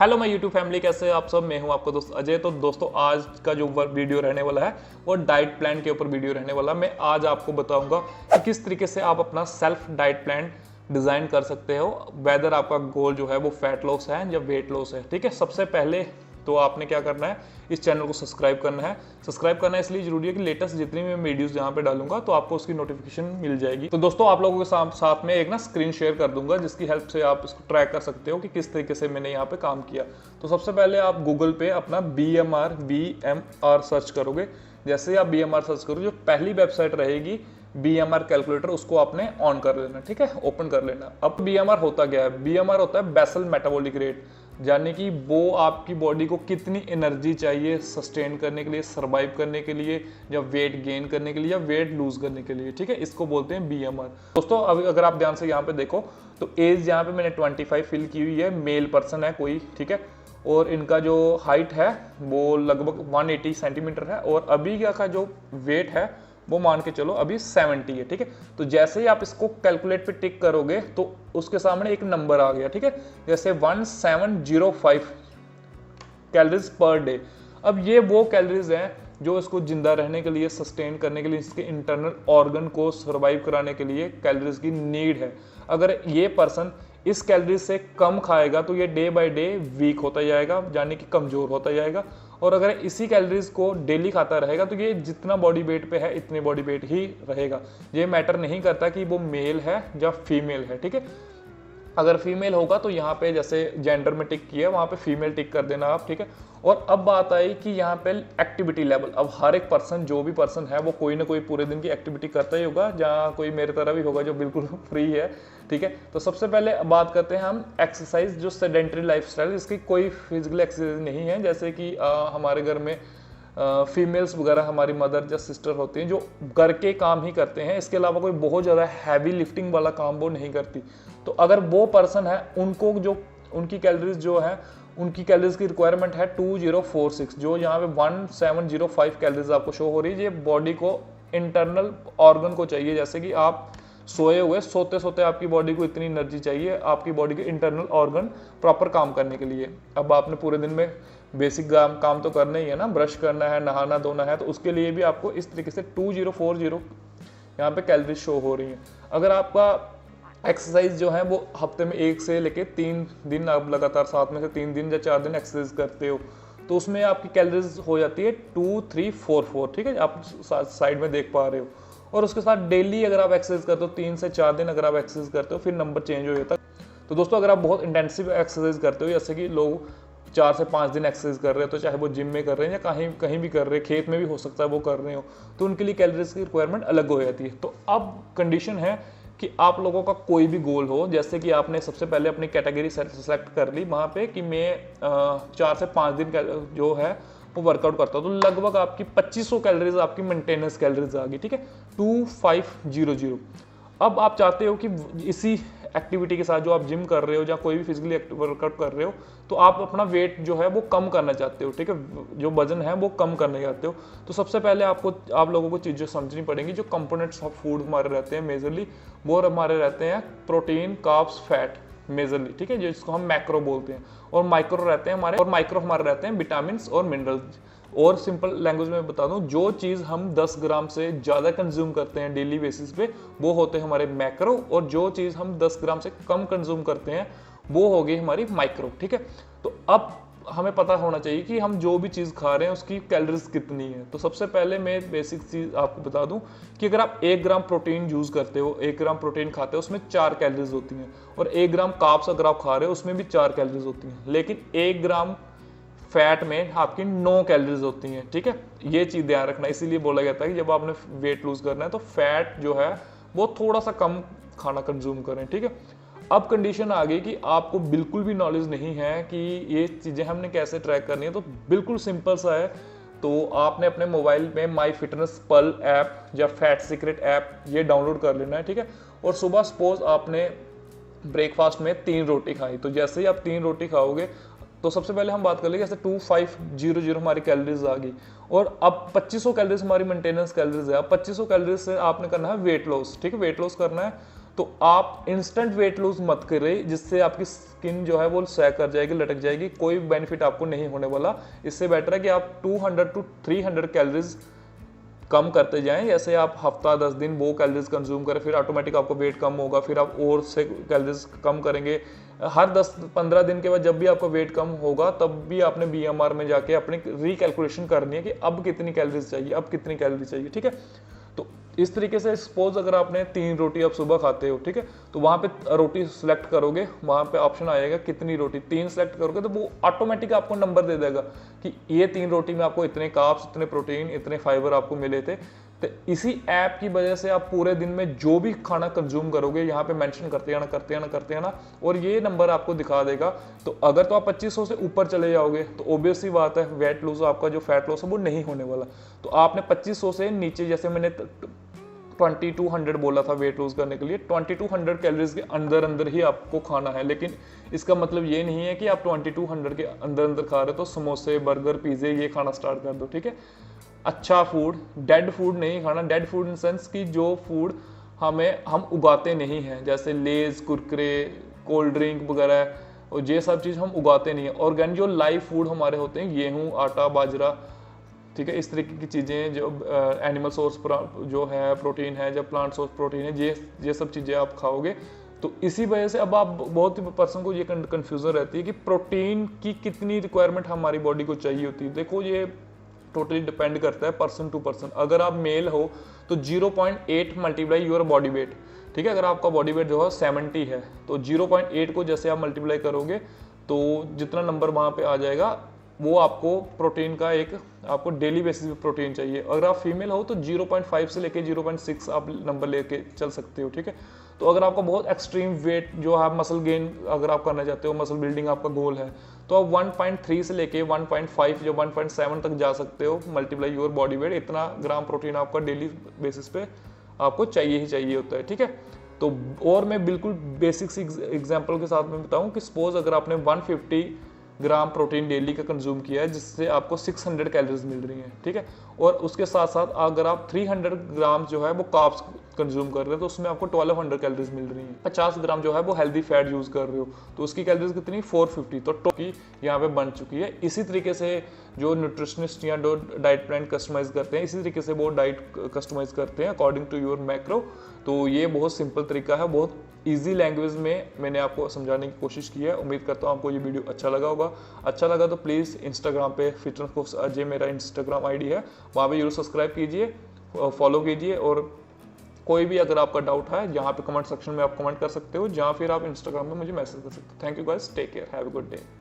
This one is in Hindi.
हेलो माय यूट्यूब फैमिली, कैसे हैं आप सब। मैं हूं आपका दोस्त अजय। तो दोस्तों आज का जो वीडियो रहने वाला है वो डाइट प्लान के ऊपर वीडियो रहने वाला है। मैं आज आपको बताऊंगा कि किस तरीके से आप अपना सेल्फ डाइट प्लान डिजाइन कर सकते हो, वेदर आपका गोल जो है वो फैट लॉस है या वेट लॉस है। ठीक है, सबसे पहले तो आपने क्या करना है, इस चैनल को सब्सक्राइब करना है। सब्सक्राइब करना इसलिए जरूरी है कि लेटेस्ट जितनी भी मैं वीडियोस जहाँ पे डालूंगा तो आपको उसकी नोटिफिकेशन मिल जाएगी। तो दोस्तों आप लोगों के साथ में एक ना स्क्रीन शेयर कर दूंगा जिसकी हेल्प से आप इसको ट्रैक कर सकते हो कि किस तरीके से मैंने यहाँ पे काम किया। तो सबसे पहले आप गूगल पे अपना BMR सर्च करोगे। जैसे ही आप BMR सर्च करोगे, जो पहली वेबसाइट रहेगी BMR कैलकुलेटर, उसको आपने ऑन कर लेना। ठीक है, ओपन कर लेना। अब BMR होता क्या है? BMR होता है बेसल मेटाबॉलिक रेट, यानी कि वो आपकी बॉडी को कितनी एनर्जी चाहिए सस्टेन करने के लिए, सर्वाइव करने के लिए, या वेट गेन करने के लिए, या वेट लूज करने के लिए। ठीक है, इसको बोलते हैं BMR। दोस्तों अब अगर आप ध्यान से यहाँ पे देखो तो एज यहाँ पे मैंने 25 फिल की हुई है, मेल पर्सन है कोई। ठीक है, और इनका जो हाइट है वो लगभग 180 सेंटीमीटर है, और अभी का जो वेट है वो मान के चलो अभी 70 है। ठीक है, तो जैसे ही आप इसको कैलकुलेट पे टिक करोगे तो उसके सामने एक नंबर आ गया। ठीक है, जैसे 1705 कैलोरीज पर डे। अब ये वो कैलोरीज हैं जो इसको जिंदा रहने के लिए, सस्टेन करने के लिए, इसके इंटरनल ऑर्गन को सर्वाइव कराने के लिए कैलोरीज की नीड है। अगर ये पर्सन इस कैलोरीज से कम खाएगा तो ये डे बाय डे वीक होता जाएगा, यानी कि कमजोर होता जाएगा। और अगर इसी कैलोरीज को डेली खाता रहेगा तो ये जितना बॉडी वेट पे है इतने बॉडी वेट ही रहेगा। ये मैटर नहीं करता कि वो मेल है या फीमेल है। ठीक है, अगर फीमेल होगा तो यहाँ पे जैसे जेंडर में टिक किया वहाँ पे फीमेल टिक कर देना आप। ठीक है, और अब बात आई कि यहाँ पे एक्टिविटी लेवल। अब हर एक पर्सन, जो भी पर्सन है वो कोई ना कोई पूरे दिन की एक्टिविटी करता ही होगा, जहाँ कोई मेरे तरह भी होगा जो बिल्कुल फ्री है। ठीक है, तो सबसे पहले बात करते हैं हम एक्सरसाइज। जो सेडेंटरी लाइफस्टाइल, इसकी कोई फिजिकल एक्सरसाइज नहीं है, जैसे कि हमारे घर में फीमेल्स वगैरह हमारी मदर या सिस्टर होती हैं जो घर के काम ही करते हैं, इसके अलावा कोई बहुत ज़्यादा हैवी लिफ्टिंग वाला काम वो नहीं करती। तो अगर वो पर्सन है, उनको जो उनकी कैलोरीज जो है, उनकी कैलोरीज की रिक्वायरमेंट है 2046, जो यहाँ पे 1705 कैलोरीज आपको शो हो रही है। ये बॉडी को, इंटरनल ऑर्गन को चाहिए। जैसे कि आप सोए हुए, सोते सोते आपकी बॉडी को इतनी एनर्जी चाहिए आपकी बॉडी के इंटरनल ऑर्गन प्रॉपर काम करने के लिए। अब आपने पूरे दिन में बेसिक काम तो करना ही है ना, ब्रश करना है, नहाना धोना है, तो उसके लिए भी आपको इस तरीके से 2040 यहाँ पे कैलोरी शो हो रही है। अगर आपका एक्सरसाइज जो है वो हफ्ते में 1 से लेके 3 दिन आप लगातार 7 में से 3 दिन या 4 दिन एक्सरसाइज करते हो तो उसमें आपकी कैलोरीज हो जाती है 2344। ठीक है, आप साइड में देख पा रहे हो। और उसके साथ डेली अगर आप एक्सरसाइज करते हो, 3 से 4 दिन अगर आप एक्सरसाइज करते हो, फिर नंबर चेंज हो जाता है। तो दोस्तों अगर आप बहुत इंटेंसिव एक्सरसाइज करते हो, जैसे कि लोग 4 से 5 दिन एक्सरसाइज कर रहे हो, तो चाहे वो जिम में कर रहे हैं या कहीं कहीं भी कर रहे हैं, खेत में भी हो सकता है वो कर रहे हो, तो उनके लिए कैलोरीज की रिक्वायरमेंट अलग हो जाती है। तो अब कंडीशन है कि आप लोगों का कोई भी गोल हो, जैसे कि आपने सबसे पहले अपनी कैटेगरी सेलेक्ट कर ली वहाँ पे कि मैं 4 से 5 दिन जो है वो वर्कआउट करता हूँ, तो लगभग आपकी 2500 कैलोरीज आपकी मेंटेनेंस कैलोरीज आ गई। ठीक है, 2500। अब आप चाहते हो कि इसी एक्टिविटी के साथ जो आप जिम कर रहे हो या कोई भी फिजिकली वर्कआउट कर रहे हो, तो आप अपना वेट जो है वो कम करना चाहते हो। ठीक है, जो वजन है वो कम करना चाहते हो, तो सबसे पहले आप लोगों को चीज़ें समझनी पड़ेंगी। जो कंपोनेंट्स ऑफ फूड हमारे रहते हैं मेजरली, वो हमारे रहते हैं प्रोटीन, कार्ब्स, फैट मेजरली। ठीक है, जिसको हम मैक्रो बोलते हैं, और माइक्रो रहते हैं हमारे, और माइक्रो हमारे रहते हैं विटामिन और मिनरल्स। और सिंपल लैंग्वेज में बता दूं, जो चीज़ हम 10 ग्राम से ज़्यादा कंज्यूम करते हैं डेली बेसिस पे, वो होते हैं हमारे मैक्रो, और जो चीज़ हम 10 ग्राम से कम कंज्यूम करते हैं वो हो गई हमारी माइक्रो। ठीक है, तो अब हमें पता होना चाहिए कि हम जो भी चीज़ खा रहे हैं उसकी कैलोरीज कितनी है। तो सबसे पहले मैं बेसिक चीज़ आपको बता दूं कि अगर आप 1 ग्राम प्रोटीन यूज़ करते हो, 1 ग्राम प्रोटीन खाते हो, उसमें 4 कैलोरीज होती हैं, और 1 ग्राम कार्ब्स अगर आप खा रहे हो उसमें भी 4 कैलोरीज होती हैं। लेकिन 1 ग्राम फैट में आपकी 9 कैलोरीज होती हैं। ठीक है, ये चीज़ ध्यान रखना। इसीलिए बोला जाता है कि जब आपने वेट लूज करना है तो फैट जो है वो थोड़ा सा कम खाना कंज्यूम करें। ठीक है, अब कंडीशन आ गई कि आपको बिल्कुल भी नॉलेज नहीं है कि ये चीज़ें हमने कैसे ट्रैक करनी है, तो बिल्कुल सिंपल सा है। तो आपने अपने मोबाइल में माई फिटनेस पल ऐप या फैट सीक्रेट ऐप ये डाउनलोड कर लेना है। ठीक है, और सुबह सपोज आपने ब्रेकफास्ट में 3 रोटी खाई, तो जैसे ही आप 3 रोटी खाओगे तो सबसे पहले हम बात कर लेंगे, जैसे 2500 हमारी कैलोरीज आ गई, और अब 2500 कैलोरीज हमारी मेंटेनेंस कैलोरीज है। अब 2500 कैलोरीज से आपने करना है वेट लॉस। ठीक है, वेट लॉस करना है तो आप इंस्टेंट वेट लूज मत करें जिससे आपकी स्किन जो है वो सैग कर जाएगी, लटक जाएगी, कोई बेनिफिट आपको नहीं होने वाला। इससे बेटर है कि आप 200 to 300 कैलोरीज कम करते जाएं। जैसे आप हफ्ता 10 दिन वो कैलोरीज कंज्यूम करें, फिर ऑटोमेटिक आपको वेट कम होगा, फिर आप और से कैलोरीज कम करेंगे। हर 10-15 दिन के बाद जब भी आपको वेट कम होगा तब भी आपने BMR में जाके अपनी रिकैलकुलेशन करनी है कि अब कितनी कैलोरीज चाहिए, अब कितनी कैलोरी चाहिए, ठीक है। तो इस तरीके से सपोज अगर आपने 3 रोटी आप सुबह खाते हो, ठीक है, तो वहाँ पे रोटी सिलेक्ट करोगे, वहाँ पे ऑप्शन आएगा कितनी रोटी, 3 सेलेक्ट करोगे तो वो ऑटोमेटिक आपको नंबर दे देगा कि ये 3 रोटी में आपको इतने कार्ब्स, इतने प्रोटीन, इतने फाइबर आपको मिले थे। तो इसी ऐप की वजह से आप पूरे दिन में जो भी खाना कंज्यूम करोगे यहाँ पे मेंशन करते हैं ना, और ये नंबर आपको दिखा देगा। तो अगर तो आप 2500 से ऊपर चले जाओगे तो ऑब्वियस सी बात है वेट लॉस, आपका जो फैट लॉस है वो नहीं होने वाला। तो आपने 2500 से नीचे, जैसे मैंने 2200 बोला था वेट लॉस करने के लिए, 2200 कैलोरीज के अंदर अंदर ही आपको खाना है। लेकिन इसका मतलब ये नहीं है कि आप 2200 के अंदर अंदर खा रहे हो तो समोसे, बर्गर, पिज़्ज़े ये खाना स्टार्ट कर दो, ठीक है। अच्छा फूड, डेड फूड नहीं खाना। डेड फूड इन सेंस कि जो फूड हम उगाते नहीं हैं, जैसे लेज, कुरकुरे, कोल्ड ड्रिंक वगैरह, और ये सब चीज़ हम उगाते नहीं है। ऑर्गेनिक जो लाइव फूड हमारे होते हैं, गेहूँ, आटा, बाजरा, ठीक है, इस तरीके की चीज़ें जो एनिमल सोर्स जो है प्रोटीन है, जब प्लांट सोर्स प्रोटीन है, ये सब चीज़ें आप खाओगे। तो इसी वजह से अब आप बहुत ही पर्सन को ये कन्फ्यूज़न रहती है कि प्रोटीन की कितनी रिक्वायरमेंट हमारी बॉडी को चाहिए होती है। देखो ये टोटली डिपेंड करता है पर्सन टू पर्सन। अगर आप मेल हो तो 0.8 मल्टीप्लाई योर बॉडी वेट, ठीक है। अगर आपका बॉडी वेट जो है 70 है तो 0.8 को जैसे आप मल्टीप्लाई करोगे तो जितना नंबर वहाँ पे आ जाएगा वो आपको प्रोटीन का एक आपको डेली बेसिस पे प्रोटीन चाहिए। अगर आप फीमेल हो तो 0.5 से लेके 0.6 आप नंबर लेके चल सकते हो, ठीक है। तो अगर आपका बहुत एक्सट्रीम वेट जो आप मसल गेन अगर आप करना चाहते हो, मसल बिल्डिंग आपका गोल है, तो आप 1.3 से लेके 1.5 या 1.7 तक जा सकते हो मल्टीप्लाई योर बॉडी वेट। इतना ग्राम प्रोटीन आपका डेली बेसिस पे आपको चाहिए ही चाहिए होता है, ठीक है। तो और मैं बिल्कुल बेसिक्स एग्जाम्पल के साथ में बताऊं कि सपोज अगर आपने 150 ग्राम प्रोटीन डेली का कंज्यूम किया है जिससे आपको 600 कैलोरीज मिल रही हैं, ठीक है। और उसके साथ साथ अगर आप 300 ग्राम जो है वो कार्ब्स कंज्यूम कर रहे हो तो उसमें आपको 1200 कैलोरीज मिल रही हैं। 50 ग्राम जो है वो हेल्दी फैट यूज़ कर रहे हो तो उसकी कैलोरीज कितनी 450, तो टोकी यहाँ पे बन चुकी है। इसी तरीके से जो न्यूट्रिशनिस्ट या जो डाइट प्लान कस्टमाइज करते हैं, इसी तरीके से वो डाइट कस्टमाइज करते हैं अकॉर्डिंग टू योर मैक्रो। तो ये बहुत सिंपल तरीका है, बहुत ईजी लैंग्वेज में मैंने आपको समझाने की कोशिश की है। उम्मीद करता हूँ आपको ये वीडियो अच्छा लगा होगा। अच्छा लगा तो प्लीज़ इंस्टाग्राम पे फिटनेस कोच अजय मेरा इंस्टाग्राम आईडी है, वहाँ पे जरूर सब्सक्राइब कीजिए, फॉलो कीजिए। और कोई भी अगर आपका डाउट है यहाँ पे कमेंट सेक्शन में आप कमेंट कर सकते हो, जहाँ फिर आप इंस्टाग्राम में मुझे मैसेज कर सकते हो। Thank you guys, take care, have a good day.